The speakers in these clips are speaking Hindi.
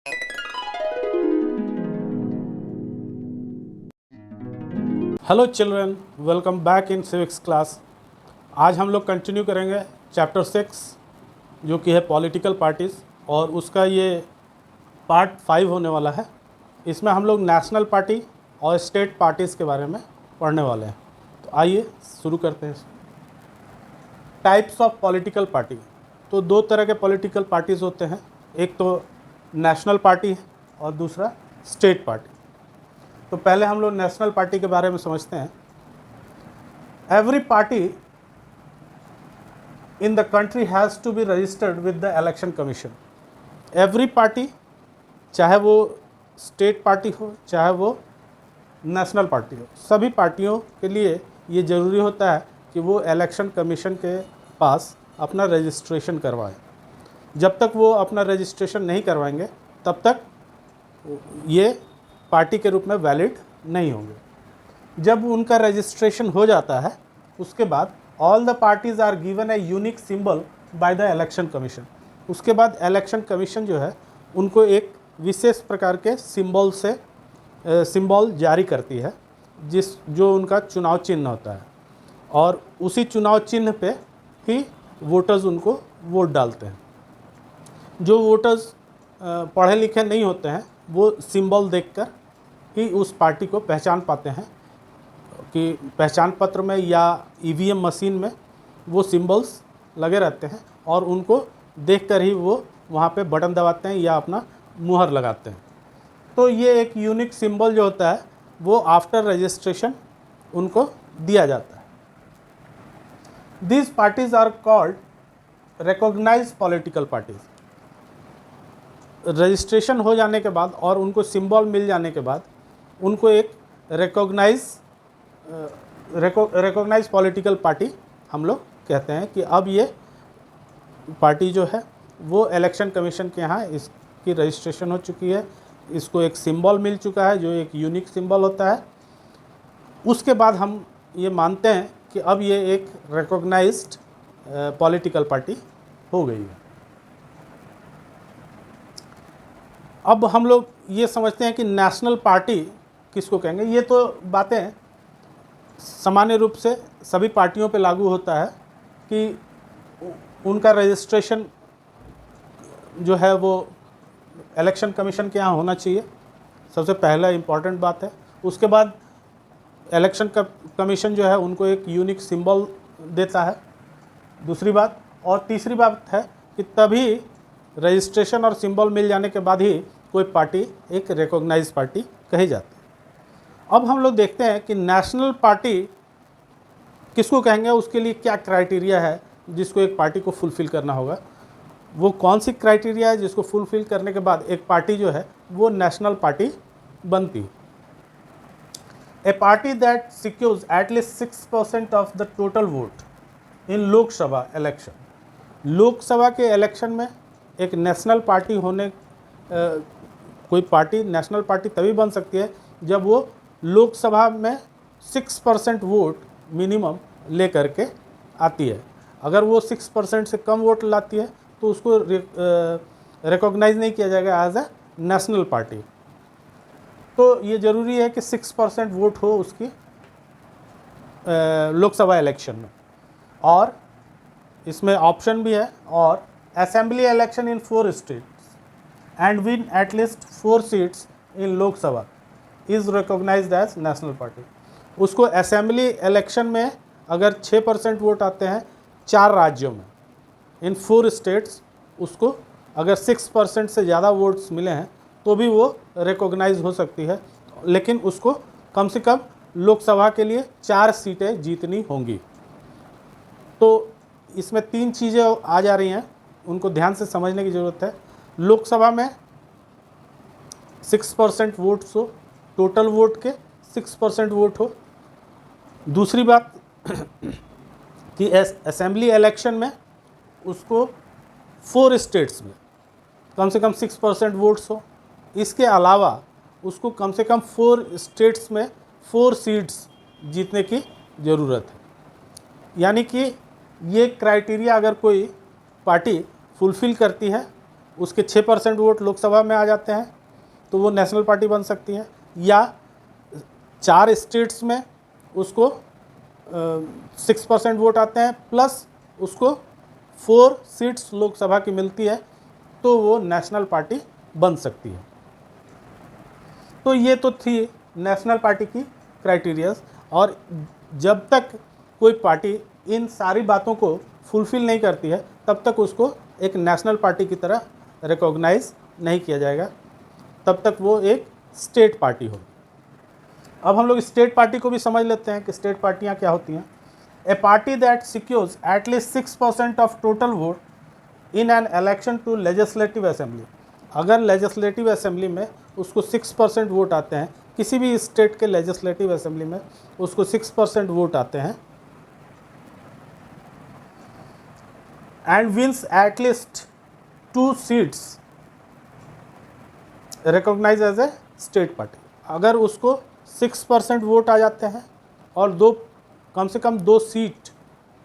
Hello children, welcome back in civics class. आज हम लोग कंटिन्यू करेंगे चैप्टर 6 जो कि है पॉलिटिकल पार्टीज़, और उसका ये पार्ट 5 होने वाला है। इसमें हम लोग नेशनल पार्टी और स्टेट पार्टीज़ के बारे में पढ़ने वाले हैं। तो आइए शुरू करते हैं। Types of political party. तो दो तरह के पॉलिटिकल पार्टीज़ होते हैं, एक तो नेशनल पार्टी है और दूसरा स्टेट पार्टी। तो पहले हम लोग नेशनल पार्टी के बारे में समझते हैं। Every party in the country has to be registered with the election commission. Every party, चाहे वो स्टेट पार्टी हो चाहे वो नेशनल पार्टी हो, सभी पार्टियों के लिए ये ज़रूरी होता है कि वो इलेक्शन कमीशन के पास अपना रजिस्ट्रेशन करवाएं। जब तक वो अपना रजिस्ट्रेशन नहीं करवाएंगे तब तक ये पार्टी के रूप में वैलिड नहीं होंगे। जब उनका रजिस्ट्रेशन हो जाता है उसके बाद all the parties are given a unique symbol by the election commission. उसके बाद इलेक्शन कमीशन जो है उनको एक विशेष प्रकार के सिंबल जारी करती है जो उनका चुनाव चिन्ह होता है, और उसी चुनाव चिन्ह पे ही वोटर्स उनको वोट डालते हैं। जो वोटर्स पढ़े लिखे नहीं होते हैं वो सिंबल देखकर ही उस पार्टी को पहचान पाते हैं कि पहचान पत्र में या ईवीएम मशीन में वो सिंबल्स लगे रहते हैं, और उनको देखकर ही वो वहाँ पे बटन दबाते हैं या अपना मुहर लगाते हैं। तो ये एक यूनिक सिंबल जो होता है वो आफ्टर रजिस्ट्रेशन उनको दिया जाता है। These parties are called recognised political parties. Registration हो जाने के बाद और उनको सिंबल मिल जाने के बाद उनको एक रिकॉग्नाइज पॉलिटिकल पार्टी हम लोग कहते हैं कि अब ये पार्टी जो है वो इलेक्शन कमीशन के यहाँ इसकी रजिस्ट्रेशन हो चुकी है, इसको एक सिंबल मिल चुका है जो एक यूनिक सिंबल होता है। उसके बाद हम ये मानते हैं कि अब ये एक रिकॉग्नाइज्ड पॉलिटिकल पार्टी हो गई है। अब हम लोग ये समझते हैं कि नेशनल पार्टी किसको कहेंगे। ये तो बातें सामान्य रूप से सभी पार्टियों पे लागू होता है कि उनका रजिस्ट्रेशन जो है वो इलेक्शन कमीशन के यहाँ होना चाहिए, सबसे पहला इम्पॉर्टेंट बात है। उसके बाद इलेक्शन कमीशन जो है उनको एक यूनिक सिंबल देता है, दूसरी बात। और तीसरी बात है कि तभी रजिस्ट्रेशन और सिंबल मिल जाने के बाद ही कोई पार्टी एक रिकॉग्नाइज्ड पार्टी कही जाती है। अब हम लोग देखते हैं कि नेशनल पार्टी किसको कहेंगे, उसके लिए क्या क्राइटेरिया है जिसको एक पार्टी को फुलफ़िल करना होगा। वो कौन सी क्राइटेरिया है जिसको फुलफ़िल करने के बाद एक पार्टी जो है वो नेशनल पार्टी बनती है। A party that secures at least 6% of the total vote in Lok Sabha election. Lok Sabha के इलेक्शन में एक नेशनल पार्टी होने कोई पार्टी नेशनल पार्टी तभी बन सकती है जब वो लोकसभा में 6% वोट मिनिमम ले करके आती है। अगर वो 6% से कम वोट लाती है तो उसको रिकॉग्नाइज नहीं किया जाएगा एज ए नेशनल पार्टी। तो ये ज़रूरी है कि 6% वोट हो उसकी लोकसभा इलेक्शन में। और इसमें ऑप्शन भी है, और assembly election in 4 states and win at least 4 seats in Lok Sabha is recognised as national party. उसको असेंबली इलेक्शन में अगर 6% वोट आते हैं 4 राज्यों में इन 4 स्टेट्स, उसको अगर 6% से ज़्यादा वोट्स मिले हैं तो भी वो रिकॉग्नाइज हो सकती है, लेकिन उसको कम से कम लोकसभा के लिए 4 सीटें जीतनी होंगी। तो इसमें 3 चीज़ें आ जा रही हैं, उनको ध्यान से समझने की ज़रूरत है। लोकसभा में 6% वोट्स हो, टोटल वोट के 6% वोट हो। दूसरी बात कि असेंबली इलेक्शन में उसको 4 स्टेट्स में कम से कम 6% वोट्स हो। इसके अलावा उसको कम से कम 4 स्टेट्स में 4 सीट्स जीतने की ज़रूरत है। यानी कि ये क्राइटेरिया अगर कोई पार्टी फुलफ़िल करती है उसके 6% वोट लोकसभा में आ जाते हैं तो वो नेशनल पार्टी बन सकती है, या 4 स्टेट्स में उसको 6% वोट आते हैं प्लस उसको 4 सीट्स लोकसभा की मिलती है तो वो नेशनल पार्टी बन सकती है। तो ये तो थी नेशनल पार्टी की क्राइटेरियाज, और जब तक कोई पार्टी इन सारी बातों को फुलफ़िल नहीं करती है तब तक उसको एक नेशनल पार्टी की तरह रिकॉग्नाइज नहीं किया जाएगा, तब तक वो एक स्टेट पार्टी होगी। अब हम लोग स्टेट पार्टी को भी समझ लेते हैं कि स्टेट पार्टियां क्या होती हैं। A party that secures at least 6% of total vote in an election to legislative assembly. अगर लेजिस्लेटिव असेंबली में उसको 6% वोट आते हैं, किसी भी स्टेट के लेजिस्लेटिव असेंबली में उसको 6% वोट आते हैं, and wins at least 2 seats recognise as a state party. अगर उसको 6% वोट आ जाते हैं और कम से कम 2 सीट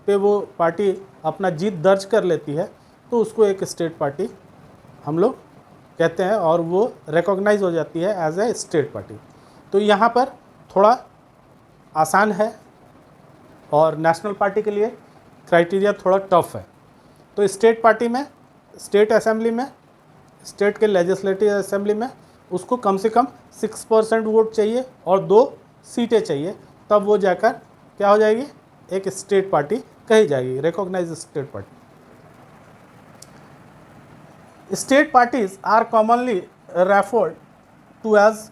पे वो पार्टी अपना जीत दर्ज कर लेती है तो उसको एक स्टेट पार्टी हम लोग कहते हैं और वो रिकॉग्नाइज हो जाती है एज ए स्टेट पार्टी। तो यहाँ पर थोड़ा आसान है और नेशनल पार्टी के लिए क्राइटेरिया थोड़ा टफ है। तो स्टेट पार्टी में, स्टेट असेंबली में, स्टेट के लेजिस्लेटिव असेंबली में उसको कम से कम 6% वोट चाहिए और 2 सीटें चाहिए, तब वो जाकर क्या हो जाएगी, एक स्टेट पार्टी कही जाएगी, recognise state party. State parties are commonly referred to as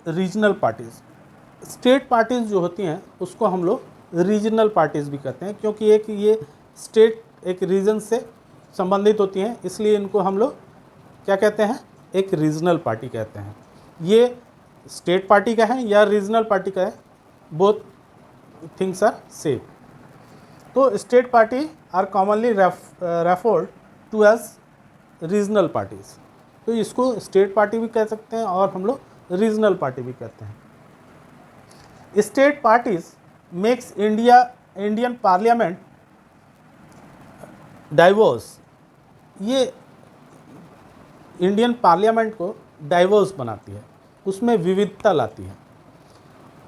regional parties. State parties जो होती हैं उसको हम लोग रीजनल पार्टीज भी कहते हैं, क्योंकि एक ये स्टेट एक रीजन से संबंधित होती हैं, इसलिए इनको हम लोग क्या कहते हैं, एक रीजनल पार्टी कहते हैं। ये स्टेट पार्टी का है या रीजनल पार्टी का है, बोथ थिंग्स आर सेम। तो state party are commonly referred to as regional parties. तो इसको स्टेट पार्टी भी कह सकते हैं और हम लोग रीजनल पार्टी भी कहते हैं। State parties makes Indian parliament diverse. ये इंडियन पार्लियामेंट को डाइवर्स बनाती है, उसमें विविधता लाती है।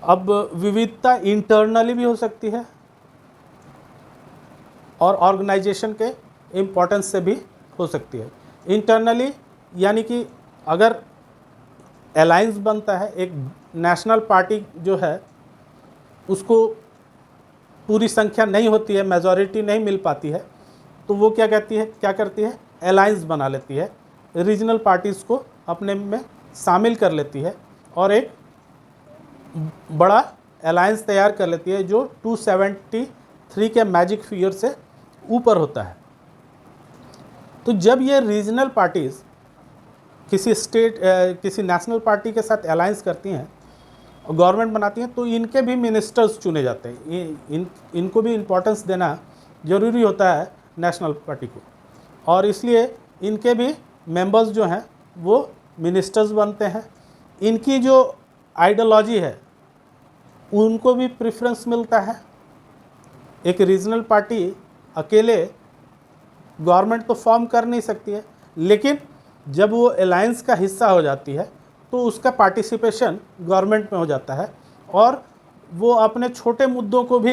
अब विविधता इंटरनली भी हो सकती है और ऑर्गेनाइजेशन के इम्पोर्टेंस से भी हो सकती है। इंटरनली यानी कि अगर अलायंस बनता है, एक नेशनल पार्टी जो है उसको पूरी संख्या नहीं होती है, मेजॉरिटी नहीं मिल पाती है, तो वो क्या करती है, अलायंस बना लेती है, रीजनल पार्टीज़ को अपने में शामिल कर लेती है और एक बड़ा अलायंस तैयार कर लेती है जो 273 के मैजिक फिगर से ऊपर होता है। तो जब ये रीजनल पार्टीज़ किसी नेशनल पार्टी के साथ अलायंस करती हैं और गवर्नमेंट बनाती हैं, तो इनके भी मिनिस्टर्स चुने जाते हैं। इनको भी इम्पोर्टेंस देना ज़रूरी होता है नेशनल पार्टी को, और इसलिए इनके भी मेंबर्स जो हैं वो मिनिस्टर्स बनते हैं। इनकी जो आइडियोलॉजी है उनको भी प्रेफरेंस मिलता है। एक रीजनल पार्टी अकेले गवर्नमेंट तो फॉर्म कर नहीं सकती है, लेकिन जब वो अलायंस का हिस्सा हो जाती है तो उसका पार्टिसिपेशन गवर्नमेंट में हो जाता है और वो अपने छोटे मुद्दों को भी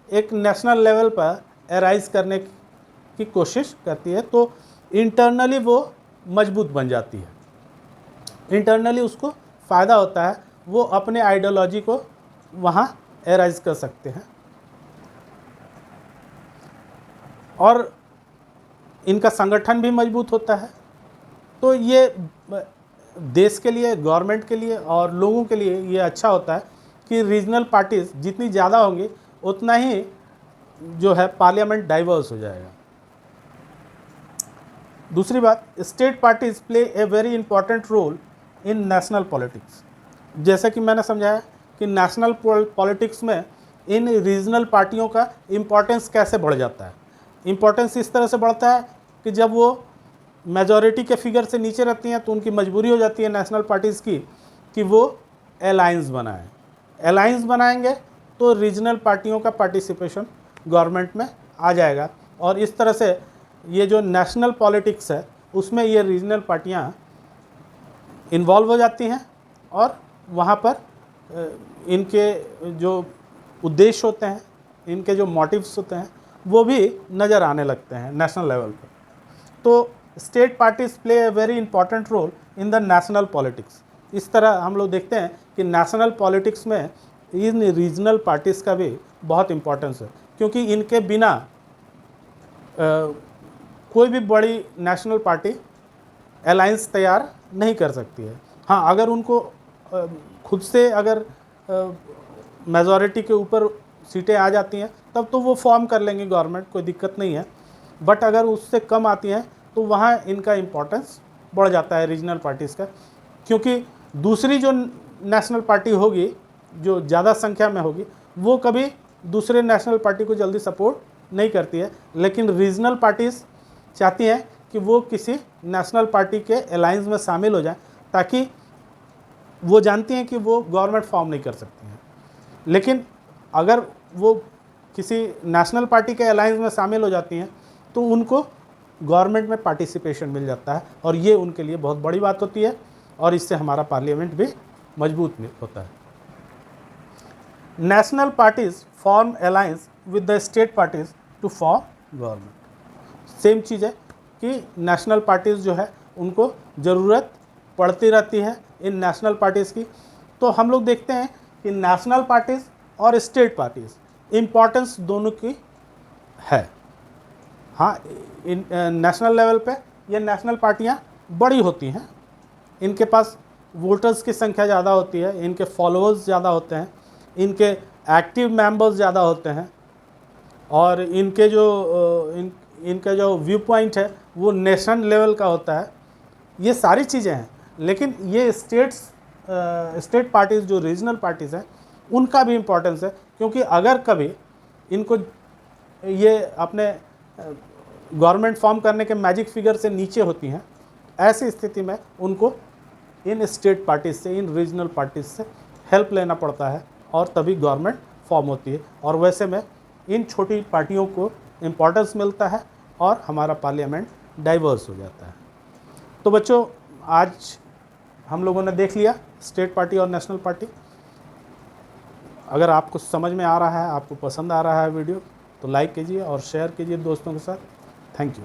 एक नेशनल लेवल पर एराइज करने की कोशिश करती है। तो इंटरनली वो मजबूत बन जाती है, इंटरनली उसको फ़ायदा होता है, वो अपने आइडियोलॉजी को वहाँ एराइज कर सकते हैं और इनका संगठन भी मजबूत होता है। तो ये देश के लिए, गवर्नमेंट के लिए और लोगों के लिए ये अच्छा होता है कि रीजनल पार्टीज़ जितनी ज़्यादा होंगी उतना ही जो है पार्लियामेंट डाइवर्स हो जाएगा। दूसरी बात, state parties play a very important role in national politics. जैसा कि मैंने समझाया कि नेशनल पॉलिटिक्स में इन रीजनल पार्टियों का इम्पोर्टेंस कैसे बढ़ जाता है। इम्पोर्टेंस इस तरह से बढ़ता है कि जब वो मेजॉरिटी के फिगर से नीचे रहती हैं तो उनकी मजबूरी हो जाती है नेशनल पार्टीज़ की कि वो अलायंस बनाएं। अलायंस बनाएंगे तो रीजनल पार्टियों का पार्टिसिपेशन गवर्नमेंट में आ जाएगा और इस तरह से ये जो नेशनल पॉलिटिक्स है उसमें ये रीजनल पार्टियाँ इन्वॉल्व हो जाती हैं और वहाँ पर इनके जो उद्देश्य होते हैं, इनके जो मोटिव्स होते हैं, वो भी नज़र आने लगते हैं नेशनल लेवल पर। तो state parties play a very important role in the national politics. इस तरह हम लोग देखते हैं कि नेशनल पॉलिटिक्स में इन रीजनल पार्टीज़ का भी बहुत इम्पोर्टेंस है, क्योंकि इनके बिना कोई भी बड़ी नेशनल पार्टी अलायंस तैयार नहीं कर सकती है। हाँ, अगर उनको खुद से अगर मेजॉरिटी के ऊपर सीटें आ जाती हैं तब तो वो फॉर्म कर लेंगे गवर्नमेंट, कोई दिक्कत नहीं है। बट अगर उससे कम आती हैं तो वहाँ इनका इम्पोर्टेंस बढ़ जाता है रीजनल पार्टीज़ का, क्योंकि दूसरी जो नेशनल पार्टी होगी, जो ज़्यादा संख्या में होगी, वो कभी दूसरे नेशनल पार्टी को जल्दी सपोर्ट नहीं करती है। लेकिन रीजनल पार्टीज़ चाहती हैं कि वो किसी नेशनल पार्टी के अलायंस में शामिल हो जाएं, ताकि वो जानती हैं कि वो गवर्नमेंट फॉर्म नहीं कर सकती हैं। लेकिन अगर वो किसी नेशनल पार्टी के अलायंस में शामिल हो जाती हैं तो उनको गवर्नमेंट में पार्टिसिपेशन मिल जाता है, और ये उनके लिए बहुत बड़ी बात होती है, और इससे हमारा पार्लियामेंट भी मजबूत होता है। National parties form alliance with the state parties to form government. Same चीज़ है कि नेशनल पार्टीज़ जो है उनको ज़रूरत पड़ती रहती है इन नेशनल पार्टीज़ की। तो हम लोग देखते हैं कि नेशनल पार्टीज़ और स्टेट पार्टीज़ इम्पॉर्टेंस दोनों की है। हाँ, नेशनल लेवल पे ये नेशनल पार्टियाँ बड़ी होती हैं, इनके पास वोटर्स की संख्या ज़्यादा होती है, इनके फॉलोअर्स ज़्यादा होते हैं, इनके एक्टिव मेंबर्स ज़्यादा होते हैं, और इनके जो व्यू पॉइंट है वो नेशन लेवल का होता है। ये सारी चीज़ें हैं। लेकिन ये स्टेट पार्टीज़ जो रीजनल पार्टीज़ हैं उनका भी इम्पोर्टेंस है, क्योंकि अगर कभी इनको ये अपने गवर्नमेंट फॉर्म करने के मैजिक फिगर से नीचे होती हैं, ऐसी स्थिति में उनको इन स्टेट पार्टीज़ से, इन रीजनल पार्टीज़ से हेल्प लेना पड़ता है, और तभी गवर्नमेंट फॉर्म होती है। और वैसे में इन छोटी पार्टियों को इम्पोर्टेंस मिलता है और हमारा पार्लियामेंट डाइवर्स हो जाता है। तो बच्चों, आज हम लोगों ने देख लिया स्टेट पार्टी और नेशनल पार्टी। अगर आपको समझ में आ रहा है, आपको पसंद आ रहा है वीडियो, तो लाइक कीजिए और शेयर कीजिए दोस्तों के साथ। Thank you.